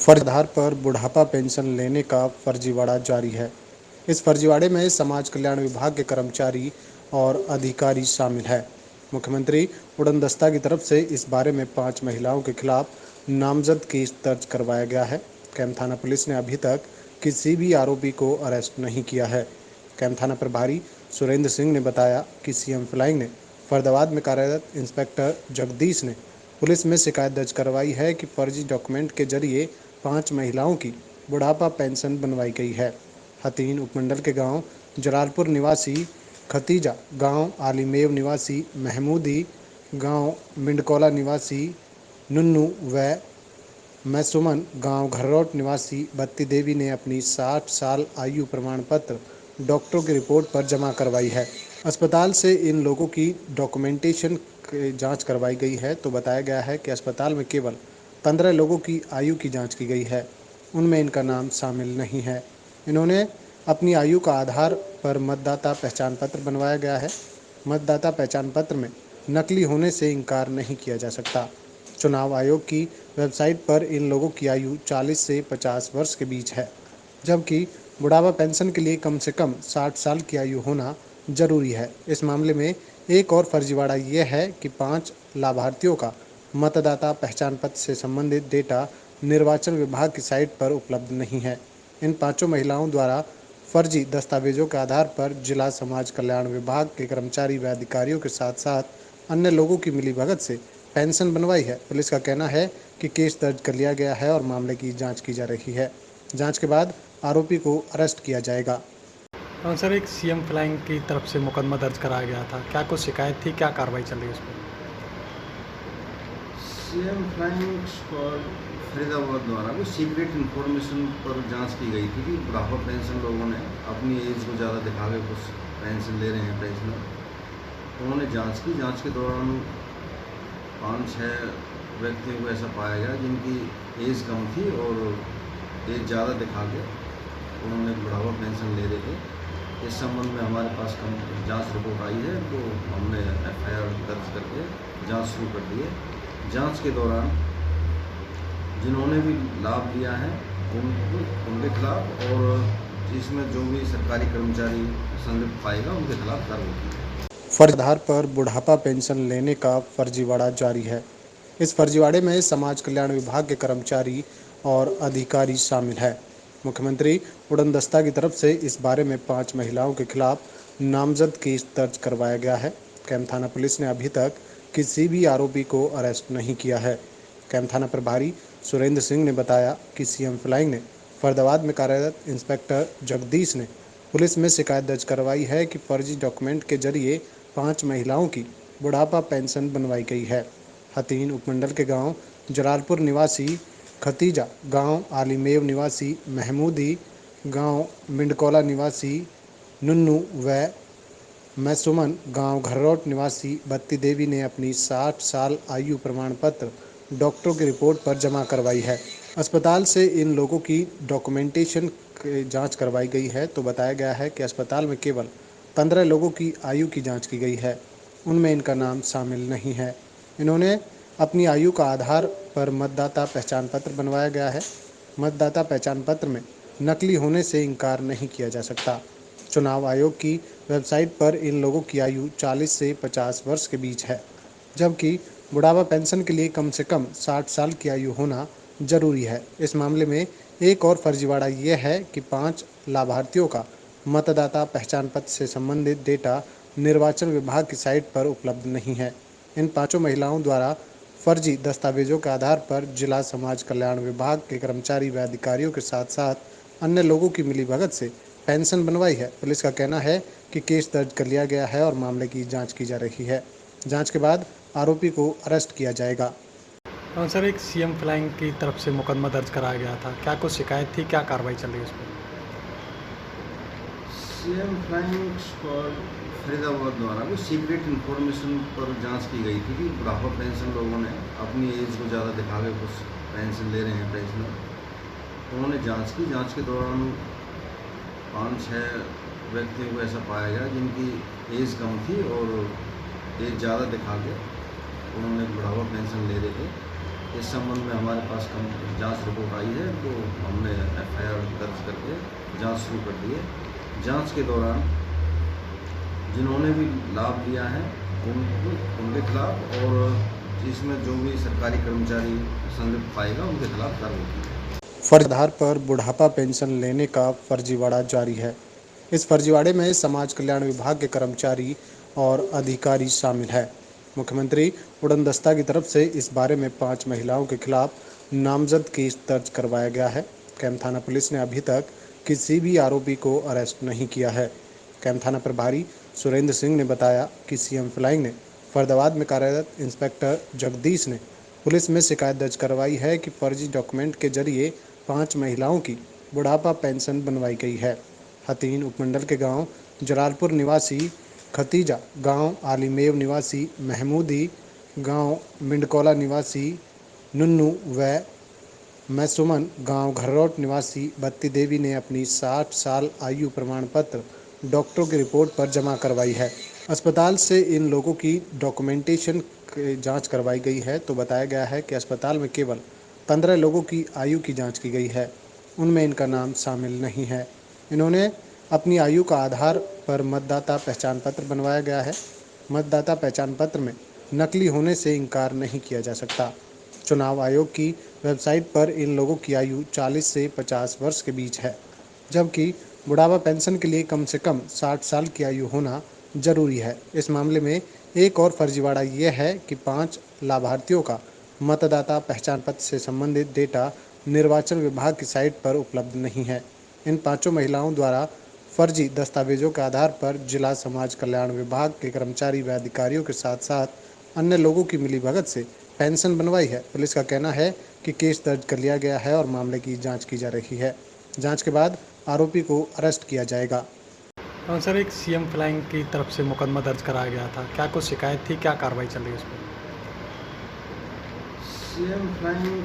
फर्जी आधार पर बुढ़ापा पेंशन लेने का फर्जीवाड़ा जारी है। इस फर्जीवाड़े में समाज कल्याण विभाग के कर्मचारी और अधिकारी शामिल है। मुख्यमंत्री उड़नदस्ता की तरफ से इस बारे में 5 महिलाओं के खिलाफ नामजद केस दर्ज करवाया गया है। कैंप थाना पुलिस ने अभी तक किसी भी आरोपी को अरेस्ट नहीं किया है। कैंप थाना प्रभारी सुरेंद्र सिंह ने बताया कि सीएम फ्लाइंग ने फरीदाबाद में कार्यरत इंस्पेक्टर जगदीश ने पुलिस में शिकायत दर्ज करवाई है कि फर्जी डॉक्यूमेंट के जरिए 5 महिलाओं की बुढ़ापा पेंशन बनवाई गई है। हथीन उपमंडल के गांव जलालपुर निवासी खतीजा, गांव आलीमेव निवासी महमूदी, गांव मिंडकोला निवासी नुन्नू व मैसुमन, गांव घर्रोट निवासी बत्ती देवी ने अपनी 60 साल आयु प्रमाण पत्र डॉक्टरों की रिपोर्ट पर जमा करवाई है। अस्पताल से इन लोगों की डॉक्यूमेंटेशन की जांच करवाई गई है तो बताया गया है कि अस्पताल में केवल 15 लोगों की आयु की जांच की गई है, उनमें इनका नाम शामिल नहीं है। इन्होंने अपनी आयु का आधार पर मतदाता पहचान पत्र बनवाया गया है। मतदाता पहचान पत्र में नकली होने से इनकार नहीं किया जा सकता। चुनाव आयोग की वेबसाइट पर इन लोगों की आयु 40 से 50 वर्ष के बीच है, जबकि बुढ़ापा पेंशन के लिए कम से कम 60 साल की आयु होना जरूरी है। इस मामले में एक और फर्जीवाड़ा यह है कि 5 लाभार्थियों का मतदाता पहचान पत्र से संबंधित डेटा निर्वाचन विभाग की साइट पर उपलब्ध नहीं है। इन 5 महिलाओं द्वारा फर्जी दस्तावेजों के आधार पर जिला समाज कल्याण विभाग के कर्मचारी व अधिकारियों के साथ साथ अन्य लोगों की मिलीभगत से पेंशन बनवाई है। पुलिस का कहना है कि केस दर्ज कर लिया गया है और मामले की जांच की जा रही है। जांच के बाद आरोपी को अरेस्ट किया जाएगा। सर, एक सीएम फ्लाइंग की तरफ से मुकदमा दर्ज कराया गया था, क्या कुछ शिकायत थी, क्या कार्रवाई चल रही है उस पर? सीएम फ्लाइंग स्क्वाड फरीदाबाद द्वारा कोई सीक्रेट इन्फॉर्मेशन पर जांच की गई थी कि बुढ़ापा पेंशन लोगों ने अपनी एज को ज़्यादा दिखा के कुछ पेंशन ले रहे हैं पेंशनर। उन्होंने जांच की। जांच के दौरान 5-6 व्यक्तियों को ऐसा पाया गया जिनकी एज कम थी और एज ज़्यादा दिखा के उन्होंने बुढ़ापा पेंशन ले रहे थे। इस संबंध में हमारे पास जांच रिपोर्ट आई है, तो हमने एफआईआर दर्ज करके जांच शुरू कर दी है। जांच के दौरान जिन्होंने भी लाभ लिया है उनके खिलाफ और जिसमें जो भी सरकारी कर्मचारी संलिप्त पाएगा उनके खिलाफ कार्रवाई की। फर्जी आधार पर बुढ़ापा पेंशन लेने का फर्जीवाड़ा जारी है। इस फर्जीवाड़े में समाज कल्याण विभाग के कर्मचारी और अधिकारी शामिल है। मुख्यमंत्री उड़नदस्ता की तरफ से इस बारे में 5 महिलाओं के खिलाफ नामजद केस दर्ज करवाया गया है। कैंप थाना पुलिस ने अभी तक किसी भी आरोपी को अरेस्ट नहीं किया है। कैंप थाना प्रभारी सुरेंद्र सिंह ने बताया कि सीएम फ्लाइंग ने फरीदाबाद में कार्यरत इंस्पेक्टर जगदीश ने पुलिस में शिकायत दर्ज करवाई है कि फर्जी डॉक्यूमेंट के जरिए 5 महिलाओं की बुढ़ापा पेंशन बनवाई गई है। हथीन उपमंडल के गांव जलालपुर निवासी खतीजा, गांव आलीमेव निवासी महमूदी, गांव मिंडकोला निवासी नुन्नू व मैसुमन, गांव घर्रोट निवासी बत्ती देवी ने अपनी 60 साल आयु प्रमाण पत्र डॉक्टरों की रिपोर्ट पर जमा करवाई है। अस्पताल से इन लोगों की डॉक्यूमेंटेशन की जांच करवाई गई है तो बताया गया है कि अस्पताल में केवल 15 लोगों की आयु की जांच की गई है, उनमें इनका नाम शामिल नहीं है। इन्होंने अपनी आयु का आधार पर मतदाता पहचान पत्र बनवाया गया है। मतदाता पहचान पत्र में नकली होने से इनकार नहीं किया जा सकता। चुनाव आयोग की वेबसाइट पर इन लोगों की आयु 40 से 50 वर्ष के बीच है, जबकि बुढ़ापा पेंशन के लिए कम से कम 60 साल की आयु होना जरूरी है। इस मामले में एक और फर्जीवाड़ा यह है कि 5 लाभार्थियों का मतदाता पहचान पत्र से संबंधित डेटा निर्वाचन विभाग की साइट पर उपलब्ध नहीं है। इन 5 महिलाओं द्वारा फर्जी दस्तावेजों के आधार पर जिला समाज कल्याण विभाग के कर्मचारी व अधिकारियों के साथ साथ अन्य लोगों की मिलीभगत से पेंशन बनवाई है। पुलिस का कहना है कि केस दर्ज कर लिया गया है और मामले की जांच की जा रही है। जांच के बाद आरोपी को अरेस्ट किया जाएगा। सर, एक सीएम फ्लाइंग की तरफ से मुकदमा दर्ज कराया गया था, क्या कुछ शिकायत थी, क्या कार्रवाई चल रही है उस पर? सीएम फ्लाइंग स्क्वाड फरीदाबाद द्वारा कोई सीक्रेट इन्फॉर्मेशन पर जांच की गई थी कि बुढ़ापा पेंशन लोगों ने अपनी एज को ज़्यादा दिखा के कुछ पेंशन ले रहे हैं पेंशनर। उन्होंने जांच की। जांच के दौरान 5-6 व्यक्तियों को ऐसा पाया गया जिनकी एज कम थी और एज ज़्यादा दिखा के उन्होंने बुढ़ापा पेंशन ले रहे थे। इस संबंध में हमारे पास जांच रिपोर्ट आई है, तो हमने एफआईआर दर्ज करके जांच शुरू कर दी है। जांच के दौरान जिन्होंने भी लाभ लिया है उनके खिलाफ, और इसमें जो भी सरकारी कर्मचारी संलिप्त पाएगा उनके खिलाफ कार्रवाई की। फर्जी आधार पर बुढ़ापा पेंशन लेने का फर्जीवाड़ा जारी है। इस फर्जीवाड़े में समाज कल्याण विभाग के कर्मचारी और अधिकारी शामिल है। मुख्यमंत्री उड़नदस्ता की तरफ से इस बारे में 5 महिलाओं के खिलाफ नामजद केस दर्ज करवाया गया है। कैंप थाना पुलिस ने अभी तक किसी भी आरोपी को अरेस्ट नहीं किया है। कैंप थाना प्रभारी सुरेंद्र सिंह ने बताया कि सीएम फ्लाइंग ने फरीदाबाद में कार्यरत इंस्पेक्टर जगदीश ने पुलिस में शिकायत दर्ज करवाई है कि फर्जी डॉक्यूमेंट के जरिए 5 महिलाओं की बुढ़ापा पेंशन बनवाई गई है। हतीन उपमंडल के गांव जलालपुर निवासी खतीजा, गांव आलीमेव निवासी महमूदी, गांव मिंडकोला निवासी नुन्नू व मैसुमन, गांव घर्रोट निवासी बत्ती देवी ने अपनी 60 साल आयु प्रमाण पत्र डॉक्टरों की रिपोर्ट पर जमा करवाई है। अस्पताल से इन लोगों की डॉक्यूमेंटेशन की जांच करवाई गई है तो बताया गया है कि अस्पताल में केवल 15 लोगों की आयु की जांच की गई है, उनमें इनका नाम शामिल नहीं है। इन्होंने अपनी आयु का आधार पर मतदाता पहचान पत्र बनवाया गया है। मतदाता पहचान पत्र में नकली होने से इनकार नहीं किया जा सकता। चुनाव आयोग की वेबसाइट पर इन लोगों की आयु 40 से 50 वर्ष के बीच है, जबकि बुढ़ापा पेंशन के लिए कम से कम 60 साल की आयु होना जरूरी है। इस मामले में एक और फर्जीवाड़ा यह है कि 5 लाभार्थियों का मतदाता पहचान पत्र से संबंधित डेटा निर्वाचन विभाग की साइट पर उपलब्ध नहीं है। इन 5 महिलाओं द्वारा फर्जी दस्तावेजों के आधार पर जिला समाज कल्याण विभाग के कर्मचारी व अधिकारियों के साथ साथ अन्य लोगों की मिलीभगत से पेंशन बनवाई है। पुलिस का कहना है कि केस दर्ज कर लिया गया है और मामले की जांच की जा रही है। जांच के बाद आरोपी को अरेस्ट किया जाएगा। सर, एक सीएम फ्लाइंग की तरफ से मुकदमा दर्ज कराया गया था, क्या कुछ शिकायत थी, क्या कार्रवाई चल रही है उस पर? CM flying